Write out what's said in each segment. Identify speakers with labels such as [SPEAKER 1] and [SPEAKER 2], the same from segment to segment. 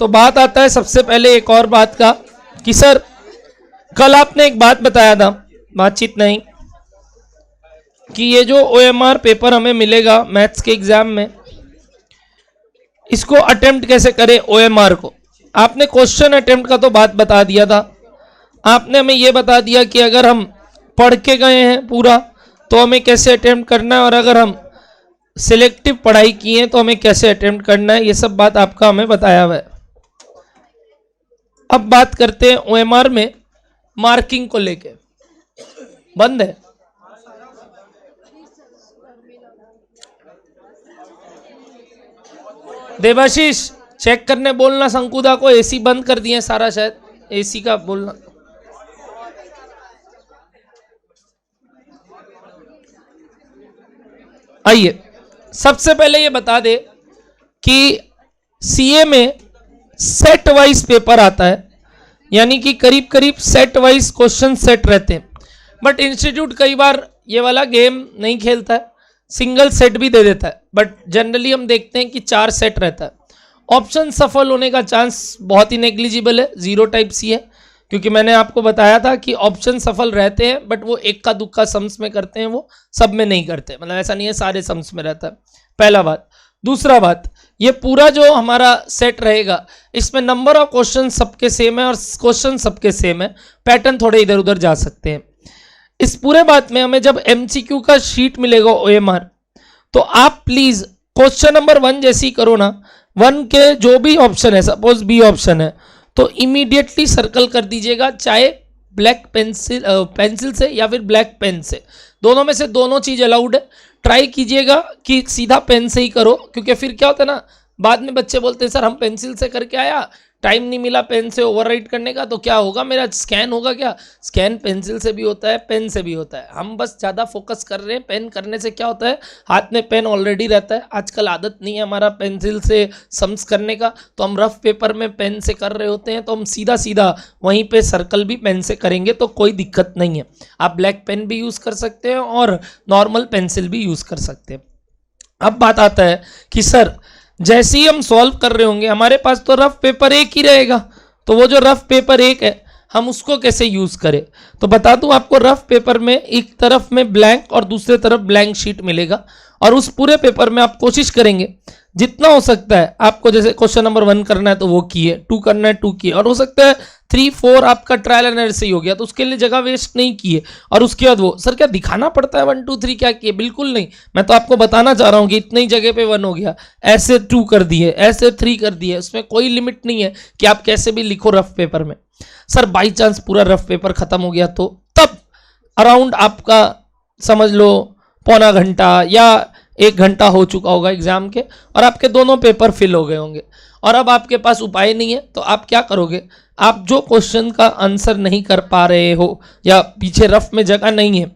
[SPEAKER 1] तो बात आता है सबसे पहले एक और बात का कि सर कल आपने एक बात बताया था, बातचीत नहीं, कि ये जो OMR पेपर हमें मिलेगा मैथ्स के एग्जाम में, इसको अटेम्प्ट कैसे करें OMR को। आपने क्वेश्चन अटेम्प्ट का तो बात बता दिया था, आपने हमें ये बता दिया कि अगर हम पढ़ के गए हैं पूरा तो हमें कैसे अटेम्प्ट करना है, और अगर हम सिलेक्टिव पढ़ाई किए हैं तो हमें कैसे अटेम्प्ट करना है, ये सब बात आपका हमें बताया हुआ है। अब बात करते हैं OMR में मार्किंग को लेके। बंद है, देवाशीष चेक करने बोलना संकुदा को, एसी बंद कर दिए सारा, शायद एसी का बोलना। आइए सबसे पहले ये बता दे कि सीए में सेट वाइज पेपर आता है, यानी कि करीब करीब सेट वाइज क्वेश्चन सेट रहते हैं, बट इंस्टीट्यूट कई बार ये वाला गेम नहीं खेलता है, सिंगल सेट भी दे देता है, बट जनरली हम देखते हैं कि 4 सेट रहता है। ऑप्शन सफल होने का चांस बहुत ही नेग्लिजिबल है, 0 टाइप सी है, क्योंकि मैंने आपको बताया था कि ऑप्शन सफल रहते हैं बट वो इक्का दुक्का सम्स में करते हैं, वो सब में नहीं करते, मतलब ऐसा नहीं है सारे सम्स में रहता है। पहला बात। दूसरा बात, ये पूरा जो हमारा सेट रहेगा इसमें नंबर ऑफ क्वेश्चन सबके सेम है और क्वेश्चन सबके सेम है, पैटर्न थोड़े इधर उधर जा सकते हैं। इस पूरे बात में हमें जब MCQ का शीट मिलेगा OMR, तो आप प्लीज क्वेश्चन नंबर 1 जैसी करो ना, 1 के जो भी ऑप्शन है, सपोज बी ऑप्शन है तो इमीडिएटली सर्कल कर दीजिएगा, चाहे ब्लैक पेंसिल से या फिर ब्लैक पेन से, दोनों में से दोनों चीज अलाउड है। ट्राई कीजिएगा कि सीधा पेन से ही करो, क्योंकि फिर क्या होता है ना, बाद में बच्चे बोलते हैं सर हम पेंसिल से करके आया, टाइम नहीं मिला पेन से ओवरराइट करने का, तो क्या होगा मेरा स्कैन होगा क्या? स्कैन पेंसिल से भी होता है, पेन से भी होता है। हम बस ज़्यादा फोकस कर रहे हैं, पेन करने से क्या होता है, हाथ में पेन ऑलरेडी रहता है, आजकल आदत नहीं है हमारा पेंसिल से सम्स करने का, तो हम रफ पेपर में पेन से कर रहे होते हैं, तो हम सीधा सीधा वहीं पे सर्कल भी पेन से करेंगे तो कोई दिक्कत नहीं है। आप ब्लैक पेन भी यूज़ कर सकते हैं और नॉर्मल पेंसिल भी यूज़ कर सकते हैं। अब बात आता है कि सर जैसे ही हम सॉल्व कर रहे होंगे हमारे पास तो रफ पेपर 1 ही रहेगा, तो वो जो रफ पेपर 1 है हम उसको कैसे यूज करें। तो बता दूं आपको, रफ पेपर में एक तरफ में ब्लैंक और दूसरे तरफ ब्लैंक शीट मिलेगा, और उस पूरे पेपर में आप कोशिश करेंगे जितना हो सकता है आपको, जैसे क्वेश्चन नंबर 1 करना है तो वो किए, 2 करना है 2 किए, और हो सकता है 3 4 आपका ट्रायल एंड एरर से ही हो गया तो उसके लिए जगह वेस्ट नहीं किए। और उसके बाद वो सर क्या दिखाना पड़ता है 1 2 3 क्या किए, बिल्कुल नहीं। मैं तो आपको बताना चाह रहा हूँ कि इतनी जगह पे 1 हो गया, ऐसे 2 कर दिए, ऐसे 3 कर दिए, उसमें कोई लिमिट नहीं है कि आप कैसे भी लिखो रफ पेपर में। सर बाई चांस पूरा रफ पेपर खत्म हो गया तो तब अराउंड आपका समझ लो पौना घंटा या 1 घंटा हो चुका होगा एग्जाम के, और आपके दोनों पेपर फिल हो गए होंगे, और अब आपके पास उपाय नहीं है, तो आप क्या करोगे, आप जो क्वेश्चन का आंसर नहीं कर पा रहे हो या पीछे रफ में जगह नहीं है,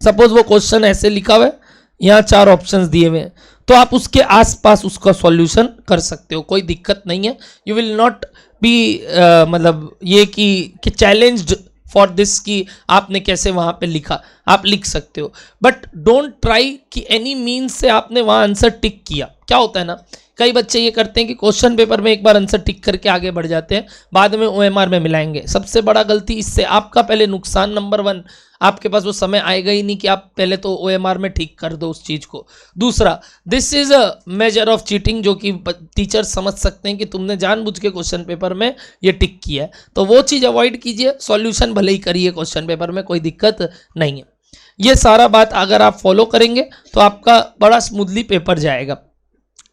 [SPEAKER 1] सपोज वो क्वेश्चन ऐसे लिखा हुआ है, यहाँ 4 ऑप्शंस दिए हुए हैं, तो आप उसके आसपास उसका सॉल्यूशन कर सकते हो, कोई दिक्कत नहीं है। यू विल नॉट बी मतलब ये कि चैलेंज्ड फॉर दिस कि आपने कैसे वहां पे लिखा, आप लिख सकते हो, बट डोंट ट्राई कि एनी मीन्स से आपने वहां आंसर टिक किया। क्या होता है ना, कई बच्चे ये करते हैं कि क्वेश्चन पेपर में एक बार आंसर टिक करके आगे बढ़ जाते हैं, बाद में OMR में मिलाएंगे। सबसे बड़ा गलती, इससे आपका पहले नुकसान नंबर 1, आपके पास वो समय आएगा ही नहीं कि आप पहले तो OMR में ठीक कर दो उस चीज को। दूसरा, this is a measure of cheating, जो कि टीचर समझ सकते हैं कि तुमने जानबूझ के क्वेश्चन पेपर में ये टिक किया है, तो वो चीज अवॉइड कीजिए। सॉल्यूशन भले ही करिए क्वेश्चन पेपर में, कोई दिक्कत नहीं है। ये सारा बात अगर आप फॉलो करेंगे तो आपका बड़ा स्मूथली पेपर जाएगा।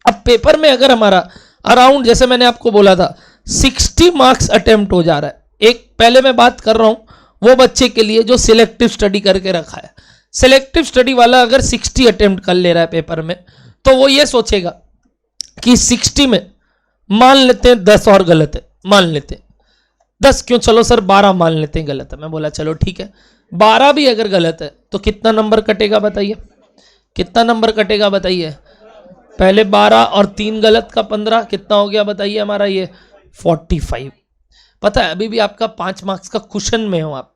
[SPEAKER 1] अब पेपर में अगर हमारा अराउंड, जैसे मैंने आपको बोला था, 60 मार्क्स अटेम्प्ट हो जा रहा है, एक पहले मैं बात कर रहा हूं वो बच्चे के लिए जो सिलेक्टिव स्टडी करके रखा है। सिलेक्टिव स्टडी वाला अगर 60 अटेम्प्ट कर ले रहा है पेपर में, तो वो ये सोचेगा कि 60 में मान लेते हैं 10 और गलत है, मान लेते हैं 10 क्यों, चलो सर 12 मान लेते हैं गलत है। मैं बोला चलो ठीक है, 12 भी अगर गलत है तो कितना नंबर कटेगा बताइए, कितना नंबर कटेगा बताइए। पहले 12 और 3 गलत का 15, कितना हो गया बताइए हमारा ये 45। पता है अभी भी आपका 5 मार्क्स का क्वेश्चन में हो आप,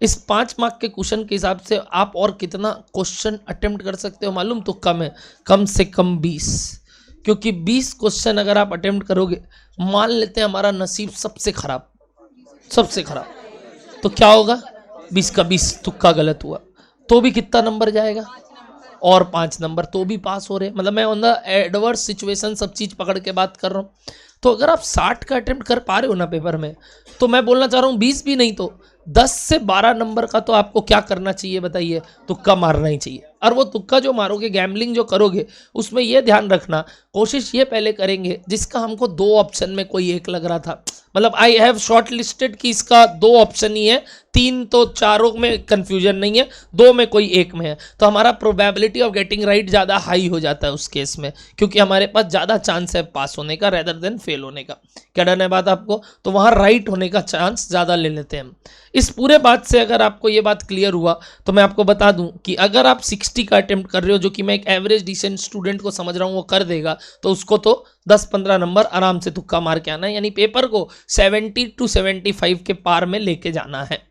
[SPEAKER 1] इस 5 मार्क के क्वेश्चन के हिसाब से आप और कितना क्वेश्चन अटेम्प्ट कर सकते हो मालूम, तो कम है, कम से कम 20। क्योंकि 20 क्वेश्चन अगर आप अटेम्प्ट करोगे, मान लेते हैं हमारा नसीब सबसे खराब, तो क्या होगा, 20 का 20 तुक्का गलत हुआ तो भी कितना नंबर जाएगा, और 5 नंबर, तो भी पास हो रहे। मतलब मैं ऑन द एडवर्स सिचुएशन सब चीज पकड़ के बात कर रहा हूँ। तो अगर आप 60 का अटेम्प्ट कर पा रहे हो ना पेपर में, तो मैं बोलना चाह रहा हूँ 20 भी नहीं तो 10 से 12 नंबर का तो आपको क्या करना चाहिए बताइए, तुक्का मारना ही चाहिए। और वो तुक्का जो मारोगे, गैम्बलिंग जो करोगे, उसमें ये ध्यान रखना, कोशिश ये पहले करेंगे जिसका हमको 2 ऑप्शन में कोई एक लग रहा था, मतलब आई हैव शॉर्ट लिस्टेड कि इसका 2 ऑप्शन ही है, 3 तो चारों में कंफ्यूजन नहीं है, 2 में कोई एक में है, तो हमारा प्रोबेबिलिटी ऑफ गेटिंग राइट ज़्यादा हाई हो जाता है उस केस में, क्योंकि हमारे पास ज़्यादा चांस है पास होने का रेदर देन फेल होने का। क्या डन है बात आपको? तो वहाँ राइट होने का चांस ज़्यादा ले लेते हैं हम। इस पूरे बात से अगर आपको ये बात क्लियर हुआ तो मैं आपको बता दूं कि अगर आप 60 का अटेम्प्ट कर रहे हो, जो कि मैं एक एवरेज डिसेंट स्टूडेंट को समझ रहा हूँ वो कर देगा, तो उसको तो 10-15 नंबर आराम से तुक्का मार के आना है, यानी पेपर को 70 to 75 के पार में लेके जाना है।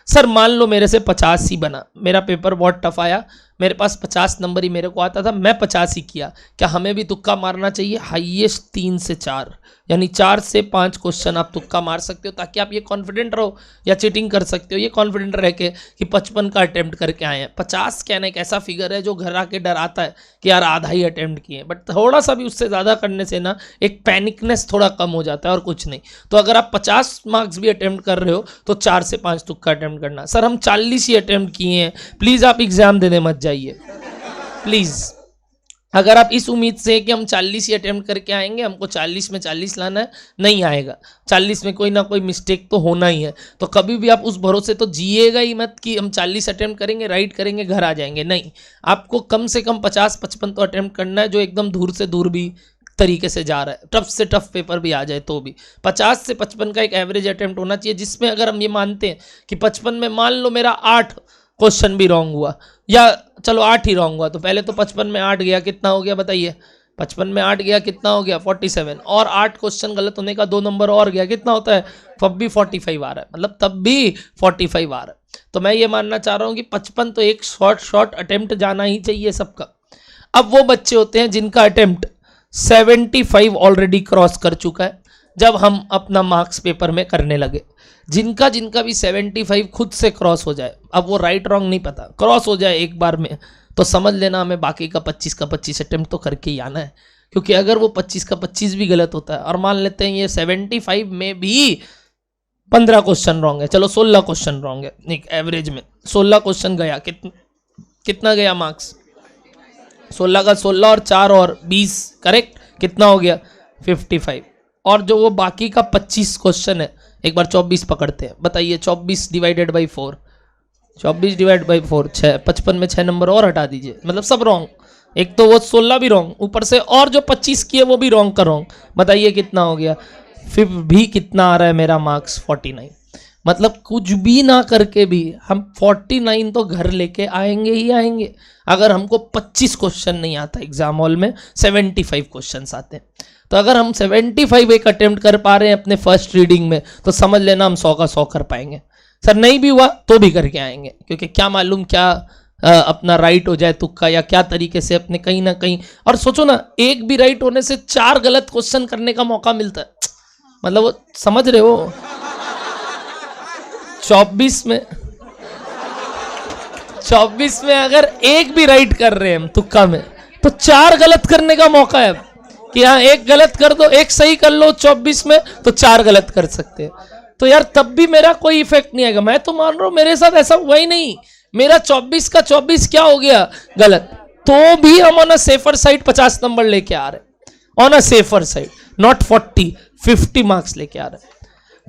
[SPEAKER 1] सर मान लो मेरे से 50 ही बना, मेरा पेपर बहुत टफ आया, मेरे पास 50 नंबर ही मेरे को आता था, मैं 50 ही किया, क्या हमें भी तुक्का मारना चाहिए? हाईएस्ट 3 से 4, यानी 4 से 5 क्वेश्चन आप तुक्का मार सकते हो, ताकि आप ये कॉन्फिडेंट रहो, या चीटिंग कर सकते हो ये कॉन्फिडेंट रह के कि 55 का अटेम्प्ट करके आए हैं। 50 कहना एक ऐसा फिगर है जो घर आके डराता है कि यार आधा ही अटेम्प्ट किए, बट थोड़ा सा भी उससे ज़्यादा करने से ना एक पैनिकनेस थोड़ा कम हो जाता है और कुछ नहीं। तो अगर आप 50 मार्क्स भी अटेम्प्ट कर रहे हो तो 4 से 5 तुक्का अटेम्प्ट करना। सर हम 40 ही अटेम्प्ट किए हैं, प्लीज़ आप एग्जाम देने मत जाइए प्लीज़। अगर आप इस उम्मीद से कि हम 40 ही अटेम्प्ट करके आएंगे, हमको 40 में 40 लाना है, नहीं आएगा। 40 में कोई ना कोई मिस्टेक तो होना ही है, तो कभी भी आप उस भरोसे तो जिएगा ही मत कि हम 40 अटेम्प्ट करेंगे, राइट करेंगे, घर आ जाएंगे। नहीं, आपको कम से कम 50-55 तो अटेम्प्ट करना है, जो एकदम दूर से दूर भी तरीके से जा रहा है, टफ से टफ पेपर भी आ जाए तो भी 50 से 55 का एक एवरेज अटेम्प्ट होना चाहिए, जिसमें अगर हम ये मानते हैं कि 55 में मान लो मेरा 8 क्वेश्चन भी रॉन्ग हुआ, या चलो 8 ही रॉन्ग हुआ, तो पहले तो 55 में 8 गया, कितना हो गया बताइए? 55 में 8 गया, कितना हो गया? 47, और 8 क्वेश्चन गलत होने का 2 नंबर और गया, कितना होता है? तब भी 45 आ रहा है, मतलब तब भी 45 आ रहा है। तो मैं ये मानना चाह रहा हूँ कि 55 तो एक शॉर्ट अटेम्प्ट जाना ही चाहिए सबका। अब वो बच्चे होते हैं जिनका अटेम्प्ट 75 ऑलरेडी क्रॉस कर चुका है जब हम अपना मार्क्स पेपर में करने लगे, जिनका भी 75 खुद से क्रॉस हो जाए, अब वो राइट रॉन्ग नहीं पता, क्रॉस हो जाए एक बार में, तो समझ लेना हमें बाकी का 25 का 25 अटेम्प्ट तो करके ही आना है। क्योंकि अगर वो 25 का 25 भी गलत होता है, और मान लेते हैं ये 75 में भी 15 क्वेश्चन रॉन्ग है, चलो 16 क्वेश्चन रॉन्ग है, एक एवरेज में 16 क्वेश्चन गया, कितना गया मार्क्स? 16 का 16 और 4 और 20 करेक्ट, कितना हो गया? 55। और जो वो बाकी का 25 क्वेश्चन है, एक बार 24 पकड़ते हैं, बताइए 24 डिवाइडेड बाई 4, 24 डिवाइड बाई 4 6, 55 में 6 नंबर और हटा दीजिए, मतलब सब रॉन्ग। एक तो वो 16 भी रॉन्ग, ऊपर से और जो 25 किए वो भी रॉन्ग का रॉन्ग, बताइए कितना हो गया? फिर भी कितना आ रहा है मेरा मार्क्स? 49। मतलब कुछ भी ना करके भी हम 49 तो घर लेके आएंगे ही आएंगे। अगर हमको 25 क्वेश्चन नहीं आता एग्जाम हॉल में, 75 क्वेश्चंस आते हैं, तो अगर हम 75 एक अटेम्प्ट कर पा रहे हैं अपने फर्स्ट रीडिंग में, तो समझ लेना हम 100 का 100 कर पाएंगे। सर नहीं भी हुआ तो भी करके आएंगे, क्योंकि क्या मालूम क्या अपना राइट हो जाए तुक्का, या क्या तरीके से अपने कहीं ना कहीं। और सोचो ना, एक भी राइट होने से 4 गलत क्वेश्चन करने का मौका मिलता है, मतलब वो समझ रहे हो? 24 में अगर एक भी राइट कर रहे हैं हम तुक्का में, तो 4 गलत करने का मौका है कि हाँ एक गलत कर दो, एक सही कर लो 24 में, तो 4 गलत कर सकते हैं। तो यार तब भी मेरा कोई इफेक्ट नहीं आएगा। मैं तो मान रहा हूं मेरे साथ ऐसा हुआ ही नहीं, मेरा 24 का 24 क्या हो गया? गलत, तो भी हम on a safer side 50 number लेके आ रहे हैं, on a safer side, not 50 marks लेके आ रहे हैं।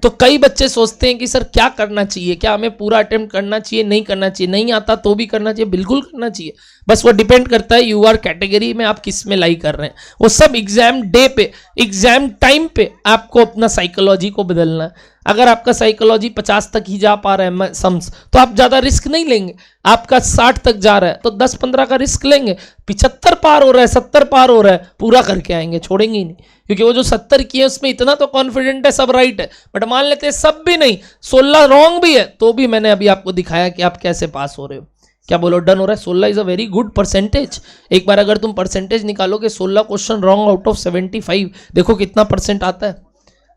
[SPEAKER 1] तो कई बच्चे सोचते हैं कि सर क्या करना चाहिए, क्या हमें पूरा अटेम्प्ट करना चाहिए, नहीं करना चाहिए? नहीं आता तो भी करना चाहिए, बिल्कुल करना चाहिए। बस वो डिपेंड करता है यूआर कैटेगरी में आप किस में लाई कर रहे हैं। वो सब एग्जाम डे पे, एग्जाम टाइम पे आपको अपना साइकोलॉजी को बदलना है। अगर आपका साइकोलॉजी 50 तक ही जा पा रहा है सम्स, तो आप ज़्यादा रिस्क नहीं लेंगे। आपका 60 तक जा रहा है तो 10-15 का रिस्क लेंगे। 75 पार हो रहा है, 70 पार हो रहा है, पूरा करके आएंगे, छोड़ेंगे ही नहीं। क्योंकि वो जो 70 किए उसमें इतना तो कॉन्फिडेंट है सब राइट है, बट मान लेते हैं सब भी नहीं, 16 रॉन्ग भी है, तो भी मैंने अभी आपको दिखाया कि आप कैसे पास हो रहे हो। क्या बोलो, डन हो रहा है? 16 is a very good percentage. एक बार अगर तुम परसेंटेज निकालोगे 16 क्वेश्चन रॉन्ग आउट ऑफ 75, देखो कितना परसेंट आता है,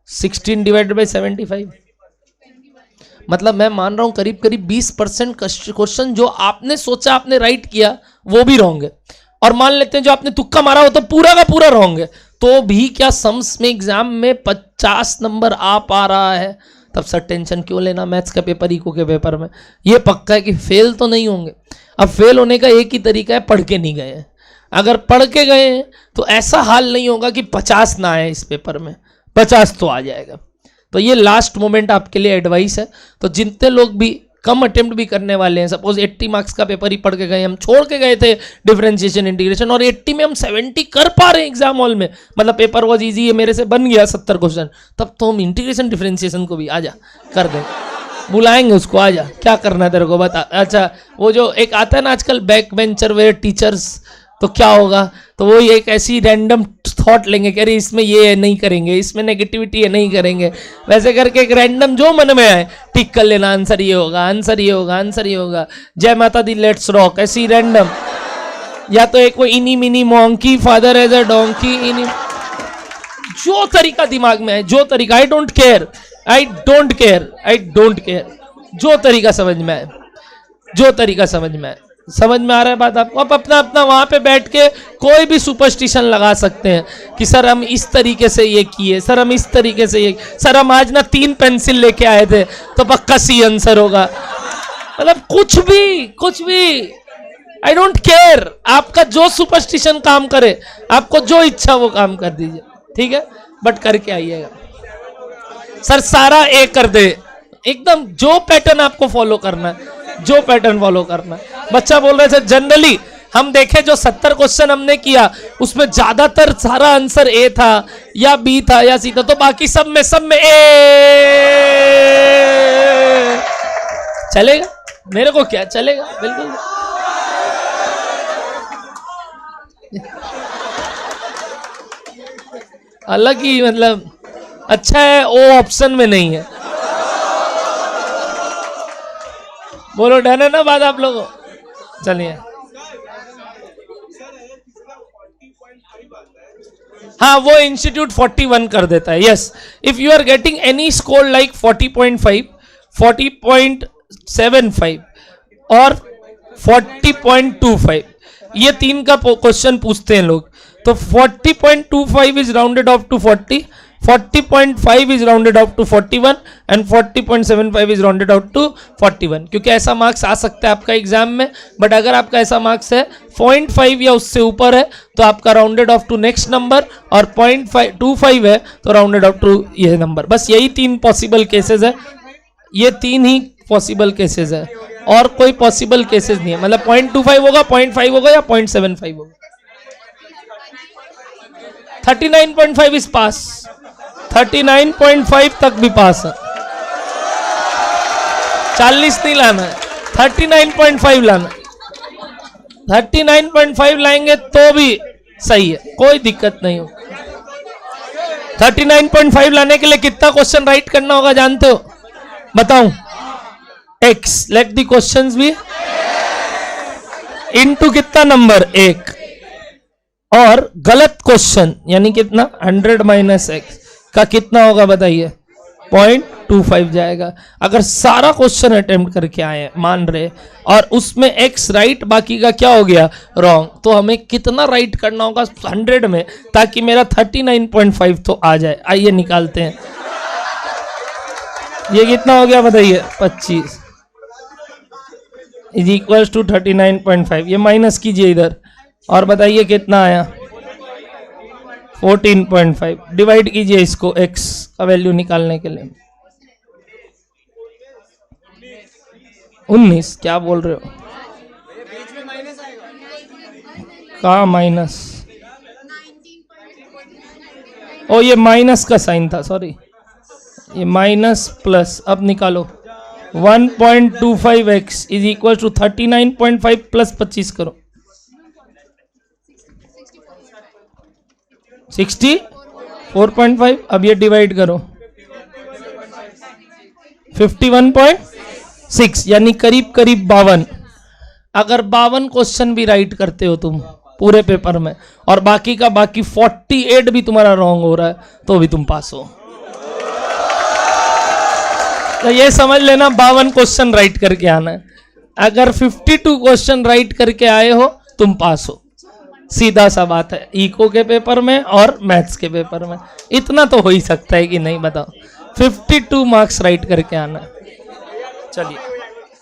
[SPEAKER 1] 16 डिवाइडेड बाई 75। मतलब मैं मान रहा हूं करीब करीब 20% क्वेश्चन जो आपने सोचा आपने राइट किया वो भी रॉन्ग है, और मान लेते हैं जो आपने तुक्का मारा हो तो पूरा का पूरा रॉन्ग है, तो भी क्या सम्स में एग्जाम में 50 नंबर आ पा रहा है, तब सर टेंशन क्यों लेना मैथ्स का पेपर, इको के पेपर में। ये पक्का है कि फेल तो नहीं होंगे। अब फेल होने का एक ही तरीका है, पढ़ के नहीं गए हैं। अगर पढ़ के गए हैं तो ऐसा हाल नहीं होगा कि 50 ना आए इस पेपर में, 50 तो आ जाएगा। तो ये लास्ट मोमेंट आपके लिए एडवाइस है। तो जितने लोग भी कम अटेम्प्ट भी करने वाले हैं, सपोज 80 मार्क्स का पेपर ही पढ़ के गए, हम छोड़ के गए थे डिफरेंशिएशन इंटीग्रेशन, और 80 में हम 70 कर पा रहे हैं एग्जाम हॉल में, मतलब पेपर वॉज इजी है, मेरे से बन गया 70 क्वेश्चन, तब तो हम इंटीग्रेशन डिफरेंशिएशन को भी आजा कर दें, बुलाएंगे उसको, आजा क्या करना है तेरे को बता। अच्छा वो जो एक आता है ना आजकल बैक बेंचर वे टीचर्स, तो क्या होगा, तो वो एक ऐसी रैंडम थॉट लेंगे कि अरे इसमें ये नहीं करेंगे, इसमें नेगेटिविटी है नहीं करेंगे, वैसे करके एक रैंडम जो मन में आए टिक कर लेना, आंसर ये होगा, आंसर ये होगा, आंसर ये होगा, जय माता दी लेट्स रॉक, ऐसी रैंडम। या तो एक वो eeny meeny monkey father as a donkey, eeny जो तरीका दिमाग में है, जो तरीका, I don't care, I don't care, I don't care, जो तरीका समझ में आए, जो तरीका समझ में आए। समझ में आ रहा है बात आपको? आप अपना अपना वहां पे बैठ के कोई भी सुपरस्टिशन लगा सकते हैं कि सर हम इस तरीके से ये किए, सर हम इस तरीके से ये, सर हम आज ना 3 पेंसिल लेके आए थे तो पक्का सी आंसर होगा, मतलब कुछ भी, आई डोंट केयर, आपका जो सुपरस्टिशन काम करे, आपको जो इच्छा वो काम कर दीजिए, ठीक है, बट करके आइएगा। सर सारा ए कर दे, एकदम जो पैटर्न आपको फॉलो करना है, जो पैटर्न फॉलो करना है। बच्चा बोल रहे थे जनरली हम देखें जो 70 क्वेश्चन हमने किया उसमें ज्यादातर सारा आंसर ए था या बी था या सी था, तो बाकी सब में ए चलेगा, मेरे को क्या चलेगा, बिल्कुल। अलग ही मतलब अच्छा है ओ ऑप्शन में नहीं है। बोलो डन है ना बात आप लोगों? चलिए हाँ वो इंस्टीट्यूट 41 कर देता है। Yes, if you are getting any score like 40.5, 40.75 और 40.25, ये 3 का क्वेश्चन पूछते हैं लोग, तो 40.25 is rounded off to 40, 40.5 is rounded out to 41 and 40.75 is rounded out to 41, क्योंकि ऐसा मार्क्स आ सकता है आपका एग्जाम में। बट अगर आपका ऐसा मार्क्स है 0.5 या उससे ऊपर है तो आपका rounded off to next number, और 0.25 है तो राउंडेड ऑफ टू ये नंबर। बस यही 3 पॉसिबल केसेस है, ये 3 ही पॉसिबल केसेस है, और कोई पॉसिबल केसेस नहीं है। मतलब 0.25 होगा, 0.5 होगा या 0.75 होगा। 39.5 इज पास, 39.5 तक भी पास है, 40 नहीं लाना है, 39.5 लाना, 39.5 लाएंगे तो भी सही है, कोई दिक्कत नहीं हो। 39.5 लाने के लिए कितना क्वेश्चन राइट करना होगा जानते हो? बताऊं? x, let the questions be into कितना नंबर 1, और गलत क्वेश्चन यानी कितना 100 माइनस x का कितना होगा बताइए? 0.25 जाएगा। अगर सारा क्वेश्चन अटेम्प्ट करके आए मान रहे और उसमें x राइट बाकी का क्या हो गया रॉन्ग, तो हमें कितना राइट करना होगा 100 में ताकि मेरा 39.5 तो आ जाए। आइए निकालते हैं, ये कितना हो गया बताइए? 25 इज इक्वल टू 39.5, ये माइनस कीजिए इधर और बताइए कितना आया? 14.5। डिवाइड कीजिए इसको x का वैल्यू निकालने के लिए। 19 क्या बोल रहे हो? का माइनस? ओ ये माइनस का साइन था, सॉरी, ये माइनस प्लस। अब निकालो 1.25x is equal to 39.5 plus 25 करो, 64.5। अब ये डिवाइड करो 51.6 यानी करीब करीब 52। अगर 52 क्वेश्चन भी राइट करते हो तुम पूरे पेपर में और बाकी का बाकी 48 भी तुम्हारा रॉन्ग हो रहा है तो भी तुम पास हो। तो ये समझ लेना 52 क्वेश्चन राइट करके आना है। अगर 52 क्वेश्चन राइट करके आए हो तुम पास हो, सीधा सा बात है। इको के पेपर में और मैथ्स के पेपर में इतना तो हो ही सकता है कि नहीं, बताओ। 52 मार्क्स राइट करके आना है। चलिए।